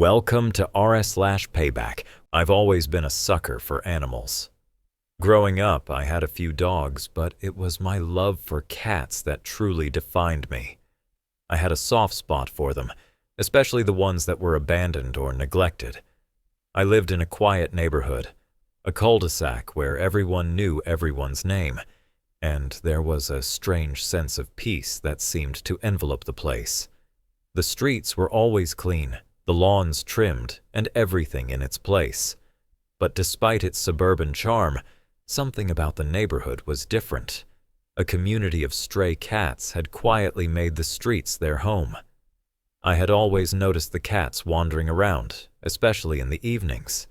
Welcome to r/Payback. I've always been a sucker for animals. Growing up, I had a few dogs, but it was my love for cats that truly defined me. I had a soft spot for them, especially the ones that were abandoned or neglected. I lived in a quiet neighborhood, a cul-de-sac where everyone knew everyone's name, and there was a strange sense of peace that seemed to envelop the place. The streets were always clean, the lawns trimmed, and everything in its place. But despite its suburban charm, something about the neighborhood was different. A community of stray cats had quietly made the streets their home. I had always noticed the cats wandering around, especially in the evenings.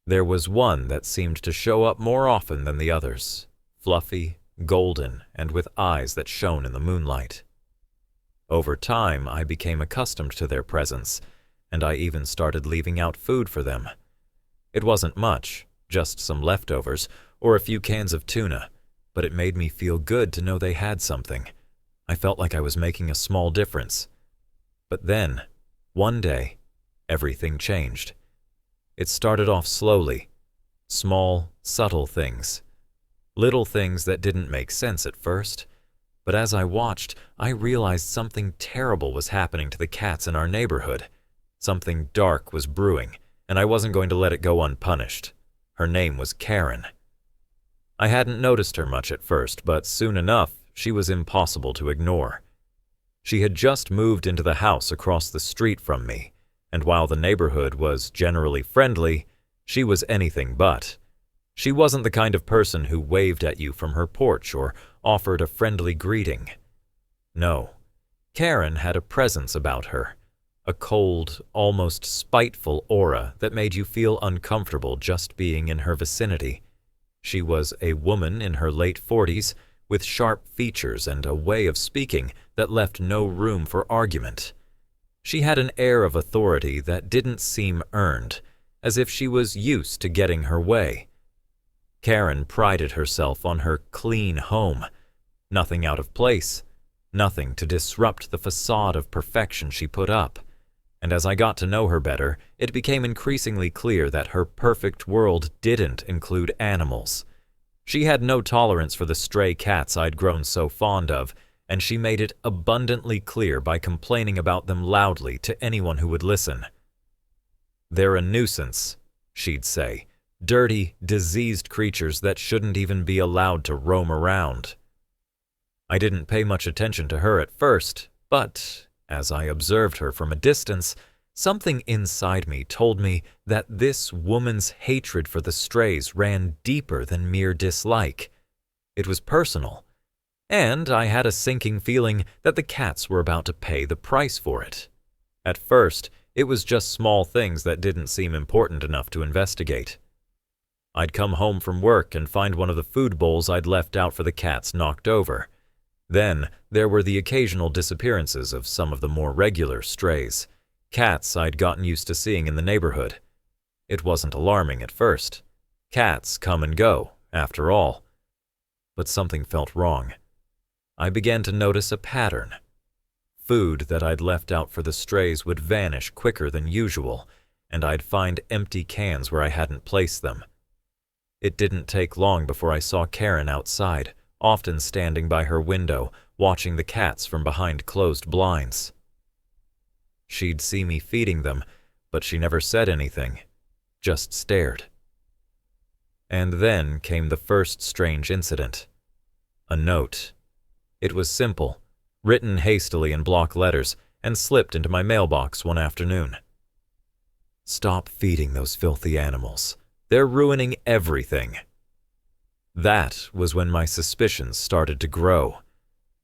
There was one that seemed to show up more often than the others, fluffy, golden, and with eyes that shone in the moonlight. Over time, I became accustomed to their presence, and I even started leaving out food for them. It wasn't much, just some leftovers or a few cans of tuna, but it made me feel good to know they had something. I felt like I was making a small difference. But then, one day, everything changed. It started off slowly, small, subtle things. Little things that didn't make sense at first. But as I watched, I realized something terrible was happening to the cats in our neighborhood. Something dark was brewing, and I wasn't going to let it go unpunished. Her name was Karen. I hadn't noticed her much at first, but soon enough, she was impossible to ignore. She had just moved into the house across the street from me, and while the neighborhood was generally friendly, she was anything but. She wasn't the kind of person who waved at you from her porch or offered a friendly greeting. No, Karen had a presence about her, a cold, almost spiteful aura that made you feel uncomfortable just being in her vicinity. She was a woman in her late 40s with sharp features and a way of speaking that left no room for argument. She had an air of authority that didn't seem earned, as if she was used to getting her way. Karen prided herself on her clean home. Nothing out of place, nothing to disrupt the facade of perfection she put up. And as I got to know her better, it became increasingly clear that her perfect world didn't include animals. She had no tolerance for the stray cats I'd grown so fond of, and she made it abundantly clear by complaining about them loudly to anyone who would listen. "They're a nuisance," she'd say. "Dirty, diseased creatures that shouldn't even be allowed to roam around." I didn't pay much attention to her at first, but as I observed her from a distance, something inside me told me that this woman's hatred for the strays ran deeper than mere dislike. It was personal, and I had a sinking feeling that the cats were about to pay the price for it. At first, it was just small things that didn't seem important enough to investigate. I'd come home from work and find one of the food bowls I'd left out for the cats knocked over. Then, there were the occasional disappearances of some of the more regular strays, cats I'd gotten used to seeing in the neighborhood. It wasn't alarming at first. Cats come and go, after all. But something felt wrong. I began to notice a pattern. Food that I'd left out for the strays would vanish quicker than usual, and I'd find empty cans where I hadn't placed them. It didn't take long before I saw Karen outside, often standing by her window, watching the cats from behind closed blinds. She'd see me feeding them, but she never said anything, just stared. And then came the first strange incident. A note. It was simple, written hastily in block letters, and slipped into my mailbox one afternoon. "Stop feeding those filthy animals. They're ruining everything." That was when my suspicions started to grow.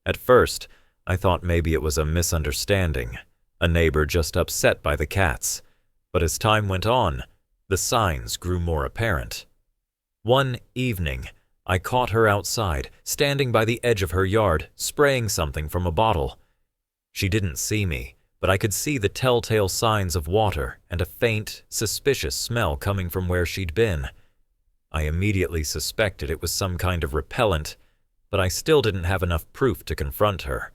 At first, I thought maybe it was a misunderstanding, a neighbor just upset by the cats. But as time went on, the signs grew more apparent. One evening, I caught her outside, standing by the edge of her yard, spraying something from a bottle. She didn't see me, but I could see the telltale signs of water and a faint, suspicious smell coming from where she'd been. I immediately suspected it was some kind of repellent, but I still didn't have enough proof to confront her.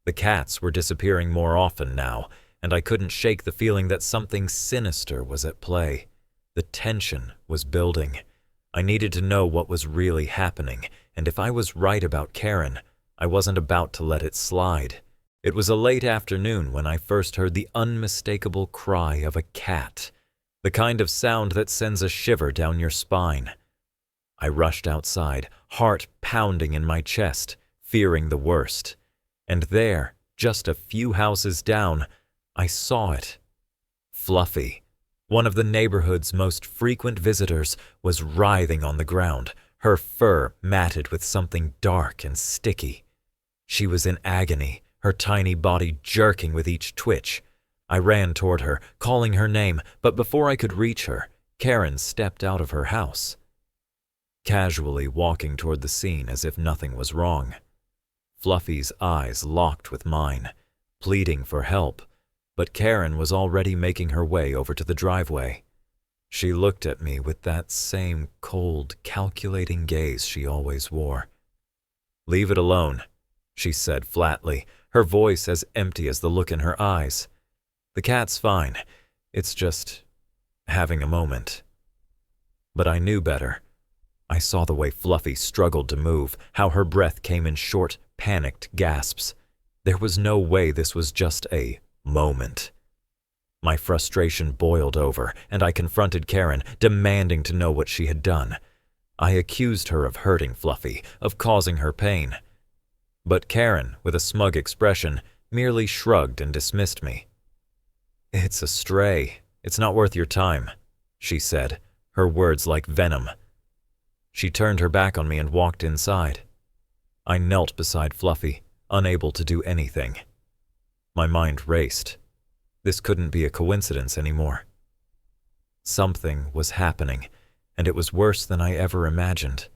The cats were disappearing more often now, and I couldn't shake the feeling that something sinister was at play. The tension was building. I needed to know what was really happening, and if I was right about Karen, I wasn't about to let it slide. It was a late afternoon when I first heard the unmistakable cry of a cat, the kind of sound that sends a shiver down your spine. I rushed outside, heart pounding in my chest, fearing the worst. And there, just a few houses down, I saw it. Fluffy, one of the neighborhood's most frequent visitors, was writhing on the ground, her fur matted with something dark and sticky. She was in agony, her tiny body jerking with each twitch. I ran toward her, calling her name, but before I could reach her, Karen stepped out of her house, casually walking toward the scene as if nothing was wrong. Fluffy's eyes locked with mine, pleading for help, but Karen was already making her way over to the driveway. She looked at me with that same cold, calculating gaze she always wore. "Leave it alone," she said flatly, her voice as empty as the look in her eyes. "The cat's fine. It's just having a moment." But I knew better. I saw the way Fluffy struggled to move, how her breath came in short, panicked gasps. There was no way this was just a moment. My frustration boiled over, and I confronted Karen, demanding to know what she had done. I accused her of hurting Fluffy, of causing her pain. But Karen, with a smug expression, merely shrugged and dismissed me. "It's a stray. It's not worth your time," she said, her words like venom. She turned her back on me and walked inside. I knelt beside Fluffy, unable to do anything. My mind raced. This couldn't be a coincidence anymore. Something was happening, and it was worse than I ever imagined.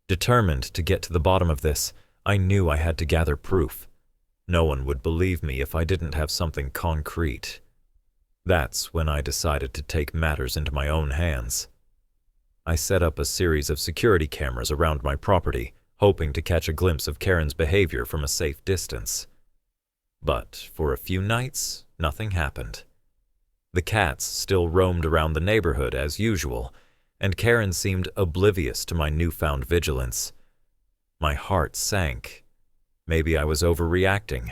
Determined to get to the bottom of this, I knew I had to gather proof. No one would believe me if I didn't have something concrete. That's when I decided to take matters into my own hands. I set up a series of security cameras around my property, hoping to catch a glimpse of Karen's behavior from a safe distance. But for a few nights, nothing happened. The cats still roamed around the neighborhood as usual, and Karen seemed oblivious to my newfound vigilance. My heart sank. Maybe I was overreacting.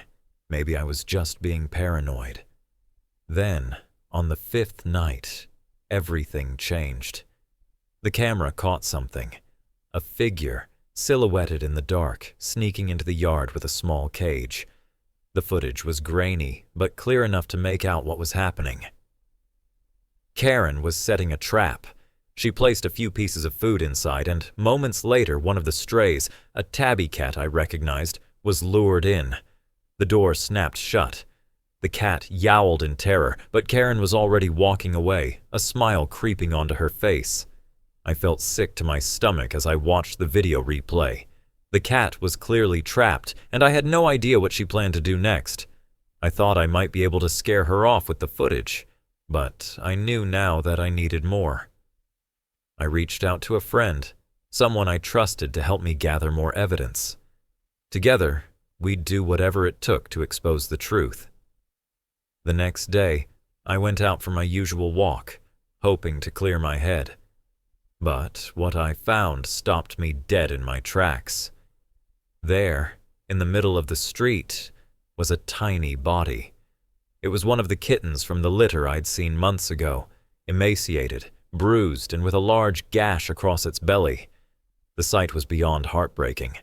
Maybe I was just being paranoid. Then, on the 5th night, everything changed. The camera caught something. A figure, silhouetted in the dark, sneaking into the yard with a small cage. The footage was grainy, but clear enough to make out what was happening. Karen was setting a trap. She placed a few pieces of food inside, and moments later, one of the strays, a tabby cat I recognized, was lured in. The door snapped shut. The cat yowled in terror, but Karen was already walking away, a smile creeping onto her face. I felt sick to my stomach as I watched the video replay. The cat was clearly trapped, and I had no idea what she planned to do next. I thought I might be able to scare her off with the footage, but I knew now that I needed more. I reached out to a friend, someone I trusted to help me gather more evidence. Together, we'd do whatever it took to expose the truth. The next day, I went out for my usual walk, hoping to clear my head. But what I found stopped me dead in my tracks. There, in the middle of the street, was a tiny body. It was one of the kittens from the litter I'd seen months ago, emaciated, bruised, and with a large gash across its belly. The sight was beyond heartbreaking.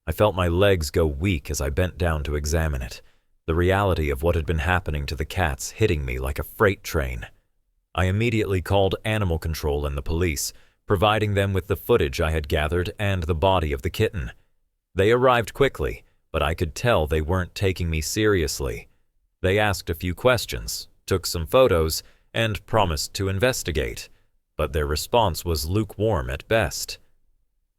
I felt my legs go weak as I bent down to examine it, the reality of what had been happening to the cats hitting me like a freight train. I immediately called animal control and the police, providing them with the footage I had gathered and the body of the kitten. They arrived quickly, but I could tell they weren't taking me seriously. They asked a few questions, took some photos, and promised to investigate, but their response was lukewarm at best.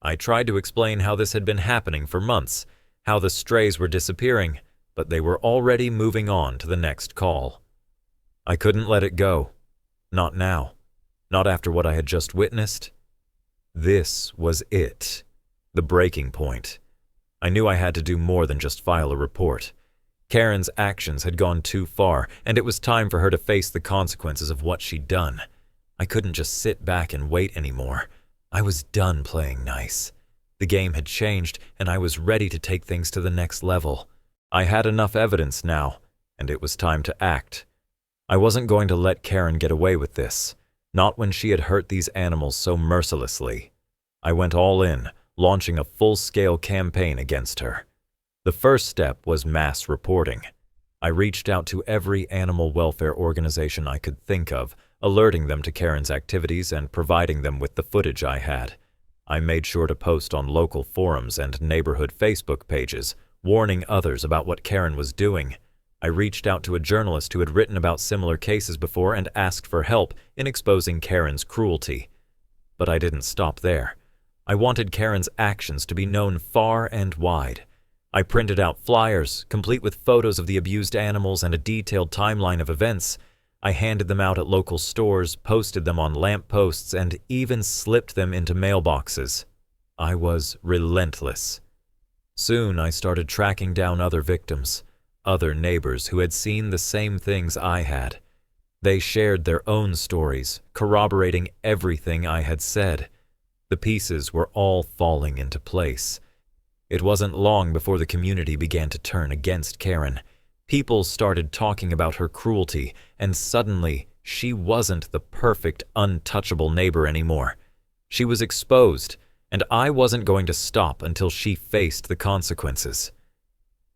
I tried to explain how this had been happening for months, how the strays were disappearing, but they were already moving on to the next call. I couldn't let it go. Not now. Not after what I had just witnessed. This was it, the breaking point. I knew I had to do more than just file a report. Karen's actions had gone too far, and it was time for her to face the consequences of what she'd done. I couldn't just sit back and wait anymore. I was done playing nice. The game had changed, and I was ready to take things to the next level. I had enough evidence now, and it was time to act. I wasn't going to let Karen get away with this, not when she had hurt these animals so mercilessly. I went all in, launching a full-scale campaign against her. The first step was mass reporting. I reached out to every animal welfare organization I could think of, alerting them to Karen's activities and providing them with the footage I had. I made sure to post on local forums and neighborhood Facebook pages, warning others about what Karen was doing. I reached out to a journalist who had written about similar cases before and asked for help in exposing Karen's cruelty. But I didn't stop there. I wanted Karen's actions to be known far and wide. I printed out flyers, complete with photos of the abused animals and a detailed timeline of events. I handed them out at local stores, posted them on lamp posts, and even slipped them into mailboxes. I was relentless. Soon I started tracking down other victims, other neighbors who had seen the same things I had. They shared their own stories, corroborating everything I had said. The pieces were all falling into place. It wasn't long before the community began to turn against Karen. People started talking about her cruelty, and suddenly she wasn't the perfect, untouchable neighbor anymore. She was exposed, and I wasn't going to stop until she faced the consequences.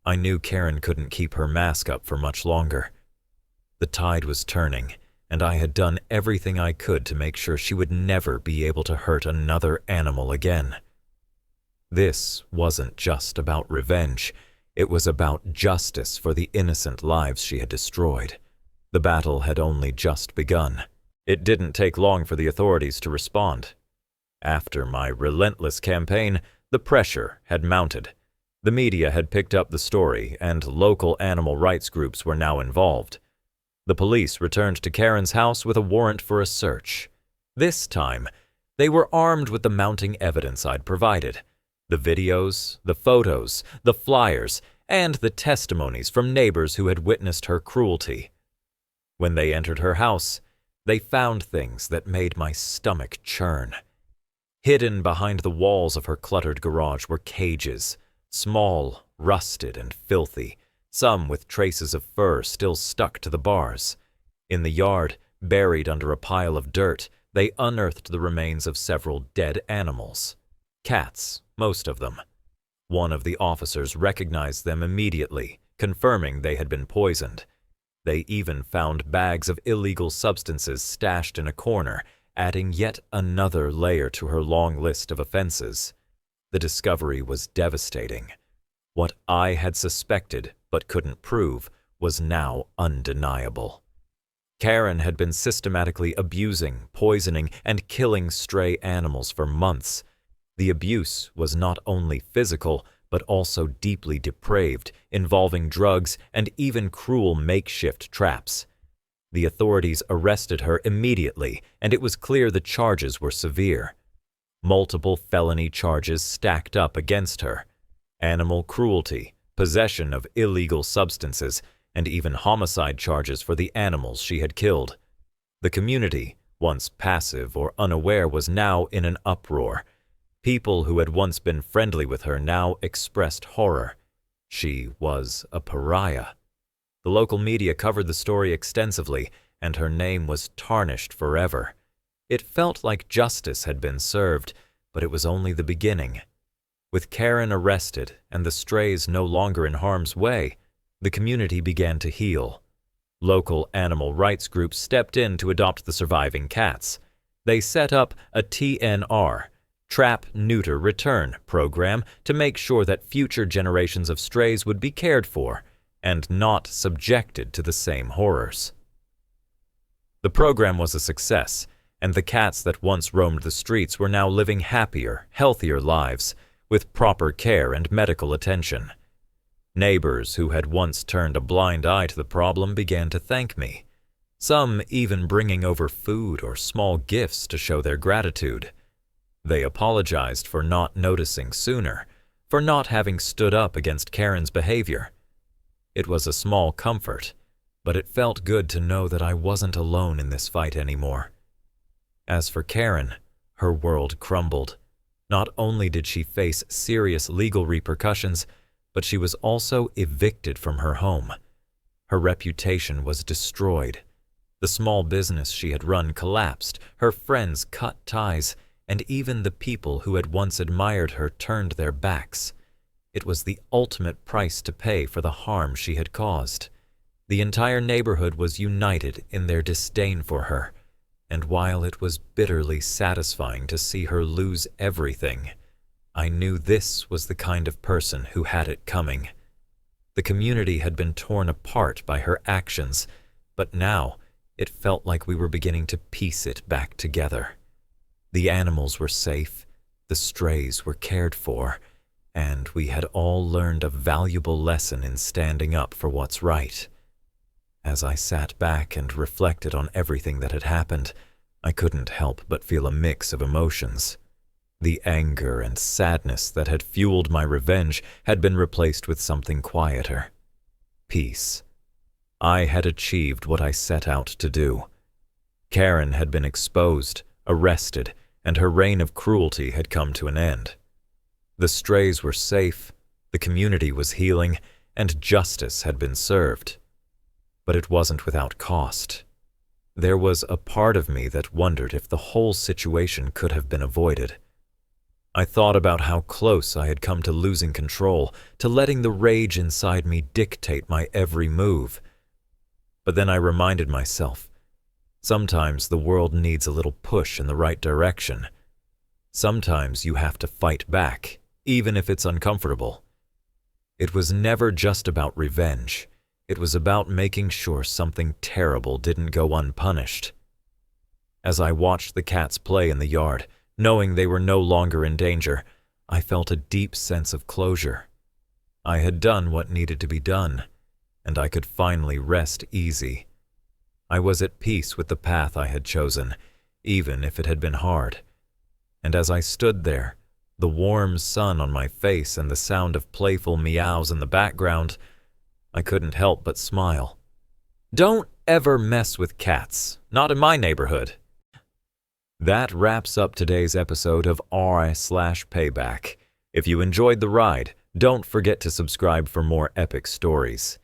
I knew Karen couldn't keep her mask up for much longer. The tide was turning, and I had done everything I could to make sure she would never be able to hurt another animal again. This wasn't just about revenge. It was about justice for the innocent lives she had destroyed. The battle had only just begun. It didn't take long for the authorities to respond. After my relentless campaign, the pressure had mounted. The media had picked up the story, and local animal rights groups were now involved. The police returned to Karen's house with a warrant for a search. This time, they were armed with the mounting evidence I'd provided. The videos, the photos, the flyers, and the testimonies from neighbors who had witnessed her cruelty. When they entered her house, they found things that made my stomach churn. Hidden behind the walls of her cluttered garage were cages, small, rusted, and filthy, some with traces of fur still stuck to the bars. In the yard, buried under a pile of dirt, they unearthed the remains of several dead animals. Cats, most of them. One of the officers recognized them immediately, confirming they had been poisoned. They even found bags of illegal substances stashed in a corner, adding yet another layer to her long list of offenses. The discovery was devastating. What I had suspected but couldn't prove was now undeniable. Karen had been systematically abusing, poisoning, and killing stray animals for months. The abuse was not only physical, but also deeply depraved, involving drugs and even cruel makeshift traps. The authorities arrested her immediately, and it was clear the charges were severe. Multiple felony charges stacked up against her: animal cruelty, possession of illegal substances, and even homicide charges for the animals she had killed. The community, once passive or unaware, was now in an uproar. People who had once been friendly with her now expressed horror. She was a pariah. The local media covered the story extensively, and her name was tarnished forever. It felt like justice had been served, but it was only the beginning. With Karen arrested and the strays no longer in harm's way, the community began to heal. Local animal rights groups stepped in to adopt the surviving cats. They set up a TNR, Trap, Neuter, Return program to make sure that future generations of strays would be cared for and not subjected to the same horrors. The program was a success, and the cats that once roamed the streets were now living happier, healthier lives, with proper care and medical attention. Neighbors who had once turned a blind eye to the problem began to thank me, some even bringing over food or small gifts to show their gratitude. They apologized for not noticing sooner, for not having stood up against Karen's behavior. It was a small comfort, but it felt good to know that I wasn't alone in this fight anymore. As for Karen, her world crumbled. Not only did she face serious legal repercussions, but she was also evicted from her home. Her reputation was destroyed. The small business she had run collapsed, her friends cut ties, and even the people who had once admired her turned their backs. It was the ultimate price to pay for the harm she had caused. The entire neighborhood was united in their disdain for her, and while it was bitterly satisfying to see her lose everything, I knew this was the kind of person who had it coming. The community had been torn apart by her actions, but now it felt like we were beginning to piece it back together. The animals were safe, the strays were cared for, and we had all learned a valuable lesson in standing up for what's right. As I sat back and reflected on everything that had happened, I couldn't help but feel a mix of emotions. The anger and sadness that had fueled my revenge had been replaced with something quieter. Peace. I had achieved what I set out to do. Karen had been exposed, arrested, and her reign of cruelty had come to an end. The strays were safe, the community was healing, and justice had been served. But it wasn't without cost. There was a part of me that wondered if the whole situation could have been avoided. I thought about how close I had come to losing control, to letting the rage inside me dictate my every move. But then I reminded myself, sometimes the world needs a little push in the right direction. Sometimes you have to fight back, even if it's uncomfortable. It was never just about revenge. It was about making sure something terrible didn't go unpunished. As I watched the cats play in the yard, knowing they were no longer in danger, I felt a deep sense of closure. I had done what needed to be done, and I could finally rest easy. I was at peace with the path I had chosen, even if it had been hard. And as I stood there, the warm sun on my face and the sound of playful meows in the background, I couldn't help but smile. Don't ever mess with cats, not in my neighborhood. That wraps up today's episode of r/Payback. If you enjoyed the ride, don't forget to subscribe for more epic stories.